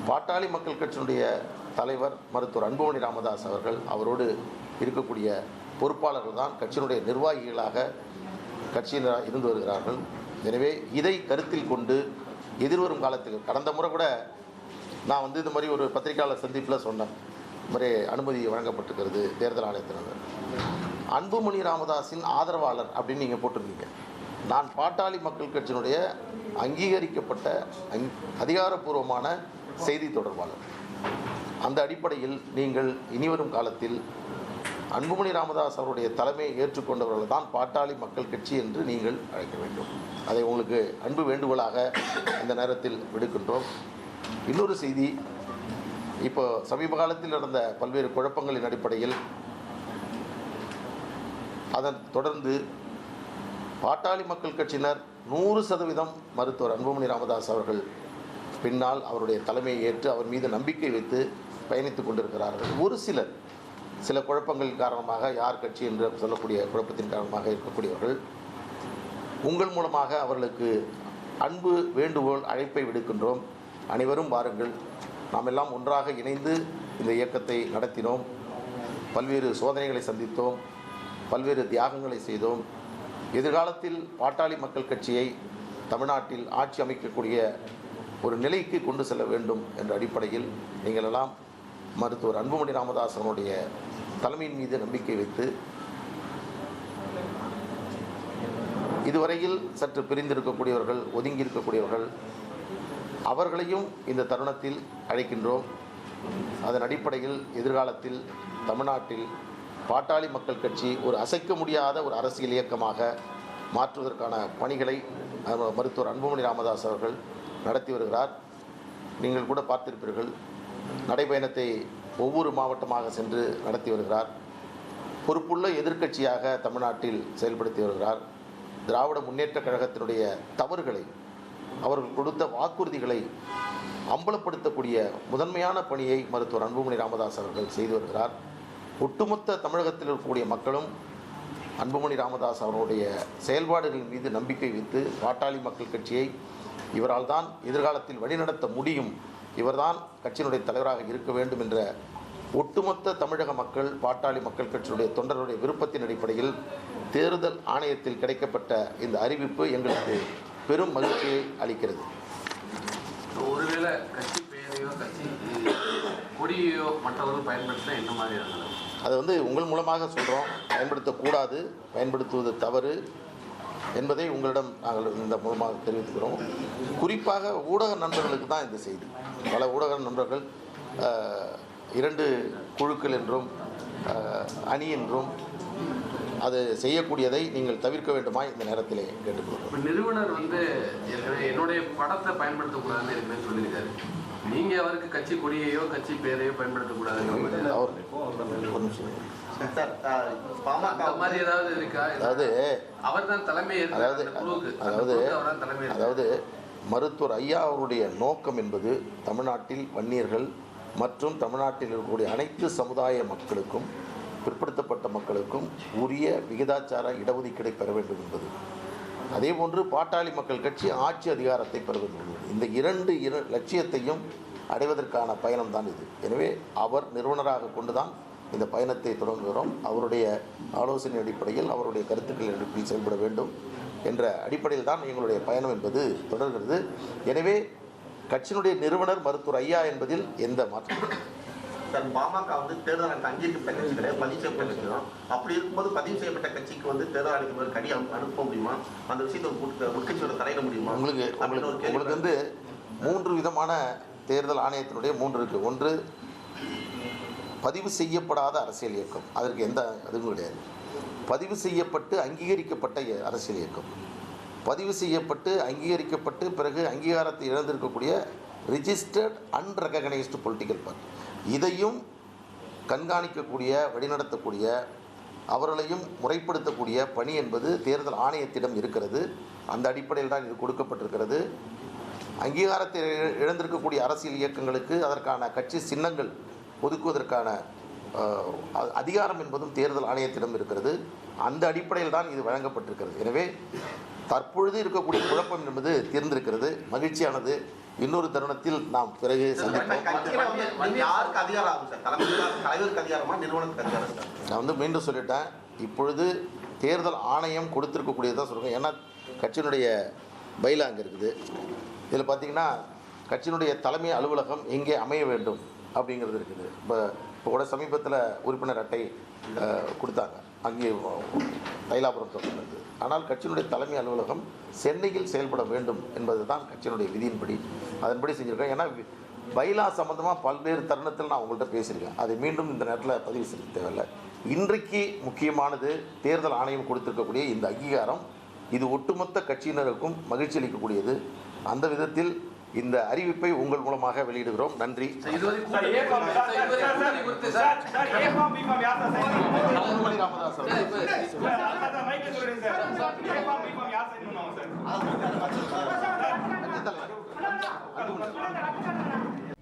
பாட்டாளி மக்கள் கட்சியினுடைய தலைவர் மருத்துவர் அன்புமணி ராமதாஸ் அவர்கள், அவரோடு இருக்கக்கூடிய பொறுப்பாளர்கள் தான் கட்சியினுடைய நிர்வாகிகளாக கட்சியினர் இருந்து வருகிறார்கள். எனவே இதை கருத்தில் கொண்டு எதிர்வரும் காலத்தில், கடந்த முறை கூட நான் இது மாதிரி ஒரு பத்திரிகையாளர் சந்திப்பில் சொன்னேன், இது மாதிரி அனுமதி வழங்கப்பட்டிருக்கிறது தேர்தல் ஆணையத்தினர். அன்புமணி ராமதாஸின் ஆதரவாளர் அப்படின்னு நீங்கள் போட்டிருந்தீங்க. நான் பாட்டாளி மக்கள் கட்சியினுடைய அங்கீகரிக்கப்பட்ட அதிகாரப்பூர்வமான செய்தி தொடர்பாளர். அந்த அடிப்படையில் நீங்கள் இனிவரும் காலத்தில் அன்புமணி ராமதாஸ் அவருடைய தலைமையை ஏற்றுக்கொண்டவர்கள் தான் பாட்டாளி மக்கள் கட்சி என்று நீங்கள் அழைக்க வேண்டும். அதை உங்களுக்கு அன்பு வேண்டுகோளாக இந்த நேரத்தில் விடுக்கின்றோம். இன்னொரு செய்தி, இப்போ சமீப காலத்தில் நடந்த பல்வேறு குழப்பங்களின் அடிப்படையில் அதன் தொடர்ந்து பாட்டாளி மக்கள் கட்சியினர் 100% மருத்துவர் அன்புமணி ராமதாஸ் அவர்கள் பின்னால் அவருடைய தலைமையை ஏற்று அவர் மீது நம்பிக்கை வைத்து பயணித்துக் கொண்டிருக்கிறார்கள். ஒரு சில குழப்பங்கள் காரணமாக, யார் கட்சி என்று சொல்லக்கூடிய குழப்பத்தின் காரணமாக இருக்கக்கூடியவர்கள், உங்கள் மூலமாக அவர்களுக்கு அன்பு வேண்டுகோள் அழைப்பை விடுக்கின்றோம். அனைவரும் வாருங்கள், நாம் எல்லாம் ஒன்றாக இணைந்து இந்த இயக்கத்தை நடத்தினோம். பல்வேறு சோதனைகளை சந்தித்தோம், பல்வேறு தியாகங்களை செய்தோம். எதிர்காலத்தில் பாட்டாளி மக்கள் கட்சியை தமிழ்நாட்டில் ஆட்சி அமைக்கக்கூடிய ஒரு நிலைக்கு கொண்டு செல்ல வேண்டும் என்ற அடிப்படையில் நீங்களெல்லாம் மருத்துவர் அன்புமணி ராமதாஸ் அவருடைய தலைமையின் மீது நம்பிக்கை வைத்து இதுவரையில் சற்று பிரிந்திருக்கக்கூடியவர்கள், ஒதுங்கி இருக்கக்கூடியவர்கள், அவர்களையும் இந்த தருணத்தில் அழைக்கின்றோம். அதன் அடிப்படையில் எதிர்காலத்தில் தமிழ்நாட்டில் பாட்டாளி மக்கள் கட்சி ஒரு அசைக்க முடியாத ஒரு அரசியல் இயக்கமாக மாற்றுவதற்கான பணிகளை மருத்துவர் அன்புமணி ராமதாஸ் அவர்கள் நடத்தி வருகிறார். நீங்கள் கூட பார்த்திருப்பீர்கள், நடைபயணத்தை ஒவ்வொரு மாவட்டமாக சென்று நடத்தி வருகிறார். பொறுப்புள்ள எதிர்க்கட்சியாக தமிழ்நாட்டில் செயல்படுத்தி வருகிறார். திராவிட முன்னேற்றக் கழகத்தினுடைய தவறுகளை, அவர்கள் கொடுத்த வாக்குறுதிகளை அம்பலப்படுத்தக்கூடிய முதன்மையான பணியை மருத்துவர் அன்புமணி ராமதாஸ் அவர்கள் செய்து வருகிறார். ஒட்டுமொத்த தமிழகத்தில் இருக்கக்கூடிய மக்களும் அன்புமணி ராமதாஸ் அவருடைய செயல்பாடுகளின் மீது நம்பிக்கை வைத்து பாட்டாளி மக்கள் கட்சியை இவரால் தான் எதிர்காலத்தில் வழிநடத்த முடியும், இவர்தான் கட்சியினுடைய தலைவராக இருக்க வேண்டும் என்ற ஒட்டுமொத்த தமிழக மக்கள், பாட்டாளி மக்கள் கட்சியினுடைய தொண்டர்களுடைய விருப்பத்தின் அடிப்படையில் தேர்தல் ஆணையத்தில் கிடைக்கப்பட்ட இந்த அறிவிப்பு எங்களுக்கு பெரும் மகிழ்ச்சியை அளிக்கிறது. ஒருவேளை கட்சி பெயரையோ கட்சி கொடியையோ மற்றவர்கள் பயன்படுத்தினா என்ன மாதிரியான, அதை உங்கள் மூலமாக சொல்கிறோம், பயன்படுத்தக்கூடாது, பயன்படுத்துவது தவறு என்பதை உங்களிடம் நாங்கள் இந்த மூலமாக தெரிவித்துக்கிறோம். குறிப்பாக ஊடக நண்பர்களுக்கு தான் இந்த செய்தி. பல ஊடக நண்பர்கள் 2 குழுக்கள் என்றும் அணி என்றும் அது செய்யக்கூடியதை நீங்கள் தவிர்க்க வேண்டுமா இந்த நேரத்திலே கேட்டுக்கொள்கிறோம். நிறுவனர் என்னுடைய படத்தை பயன்படுத்தக்கூடாதுன்னு ஏற்கனவே சொல்லியிருக்காரு. நீங்க அவருக்கு கட்சி கொடியையோ கட்சி பேரையோ பயன்படுத்தக்கூடாதுன்னு அவர் அதாவது மருத்துவர் ஐயா அவருடைய நோக்கம் என்பது தமிழ்நாட்டில் வன்னியர்கள் மற்றும் தமிழ்நாட்டில் இருக்கக்கூடிய அனைத்து சமுதாய மக்களுக்கும், பிற்படுத்தப்பட்ட மக்களுக்கும் உரிய விகிதாச்சார இடஒதுக்கீடை பெற வேண்டும் என்பது. அதேபோன்று பாட்டாளி மக்கள் கட்சி ஆட்சி அதிகாரத்தை பெற வேண்டும். இந்த 2 லட்சியத்தையும் அடைவதற்கான பயணம்தான் இது. எனவே அவர் நிறுவனராக கொண்டுதான் இந்த பயணத்தை தொடங்குகிறோம். அவருடைய ஆலோசனை அடிப்படையில், அவருடைய கருத்துக்கள் அடிப்படையில் செயல்பட வேண்டும் என்ற அடிப்படையில் தான் எங்களுடைய பயணம் என்பது தொடர்கிறது. எனவே கட்சியினுடைய நிறுவனர் மருத்துவர் ஐயா என்பதில் எந்த மாற்றம். பாமக தேர்தல் ஆணையத்தை அங்கீகரிக்கப்பட்ட கட்சி கிடையாது, பதிவு செய்யப்பட்ட கட்சி தான். அப்படி இருக்கும்போது பதிவு செய்யப்பட்ட கட்சிக்கு தேர்தல் ஆணையத்துக்கு கடி அனுப்ப முடியுமா? அந்த விஷயத்தை உட்கட்சியோட தலையிட முடியுமா? உங்களுக்கு 3 விதமான தேர்தல் ஆணையத்தினுடைய 3 இருக்குது. ஒன்று, பதிவு செய்யப்படாத அரசியல் இயக்கம், அதற்கு எந்த அதுவும் கிடையாது. பதிவு செய்யப்பட்டு அங்கீகரிக்கப்பட்ட அரசியல் இயக்கம், பதிவு செய்யப்பட்டு அங்கீகரிக்கப்பட்டு பிறகு அங்கீகாரத்தை இழந்திருக்கக்கூடிய ரிஜிஸ்டர்ட் அன்ரெகனைஸ்டு பொலிட்டிக்கல் பார்ட்டி. இதையும் கண்காணிக்கக்கூடிய, வழிநடத்தக்கூடிய, அவர்களையும் முறைப்படுத்தக்கூடிய பணி என்பது தேர்தல் ஆணையத்திடம் இருக்கிறது. அந்த அடிப்படையில் தான் இது கொடுக்கப்பட்டிருக்கிறது. அங்கீகாரத்தை இழந்திருக்கக்கூடிய அரசியல் இயக்கங்களுக்கு அதற்கான கட்சி சின்னங்கள் ஒதுக்குவதற்கான அதிகாரம் என்பதும் தேர்தல் ஆணையத்திடம் இருக்கிறது. அந்த அடிப்படையில் தான் இது வழங்கப்பட்டிருக்கிறது. எனவே தற்பொழுது இருக்கக்கூடிய குழப்பம் என்பது தீர்ந்திருக்கிறது, மகிழ்ச்சியானது. இன்னொரு தருணத்தில் நாம் பிறகு சந்திப்போம். கட்சியில வந்து யாருக்கு அதிகாரம் ஆகும் சார்? தலைவருக்கு அதிகாரமா, நிறுவனத்துக்கு அதிகாரம் சார்? நான் வந்து மீண்டும் சொல்லிட்டேன், இப்பொழுது தேர்தல் ஆணையம் கொடுத்துருக்கக்கூடியதான் சொல்கிறேன். ஏன்னா கட்சியினுடைய பைலா அங்கே இருக்குது. இதில் பார்த்தீங்கன்னா கட்சியினுடைய தலைமை அலுவலகம் எங்கே அமைய வேண்டும் அப்படிங்கிறது இருக்குது. இப்போ கூட சமீபத்தில் உறுப்பினர் அட்டை கொடுத்தாங்க, அங்கே தைலாபுரம் தொடர்ந்தது. ஆனால் கட்சியினுடைய தலைமை அலுவலகம் சென்னையில் செயல்பட வேண்டும் என்பது தான் கட்சியினுடைய விதியின்படி, அதன்படி செஞ்சுருக்கேன். ஏன்னா பைலா சம்மந்தமாக பல்வேறு தருணத்தில் நான் உங்கள்கிட்ட பேசியிருக்கேன், அதை மீண்டும் இந்த நேரத்தில் பதிவு செய்ய தேவையில்லை. இன்றைக்கு முக்கியமானது தேர்தல் ஆணையம் கொடுத்திருக்கக்கூடிய இந்த அங்கீகாரம், இது ஒட்டுமொத்த கட்சியினருக்கும் மகிழ்ச்சி அளிக்கக்கூடியது. அந்த விதத்தில் இந்த அறிவிப்பை உங்கள் மூலமாக வெளியிடுகிறோம். நன்றி.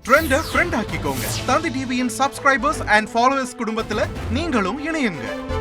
ட்ரெண்ட ஃப்ரெண்ட் ஆக்கிக்கோங்க. தந்தி டிவியின் சப்ஸ்கிரைபர்ஸ் அண்ட் ஃபாலோவர்ஸ் குடும்பத்துல நீங்களும் இணையுங்க.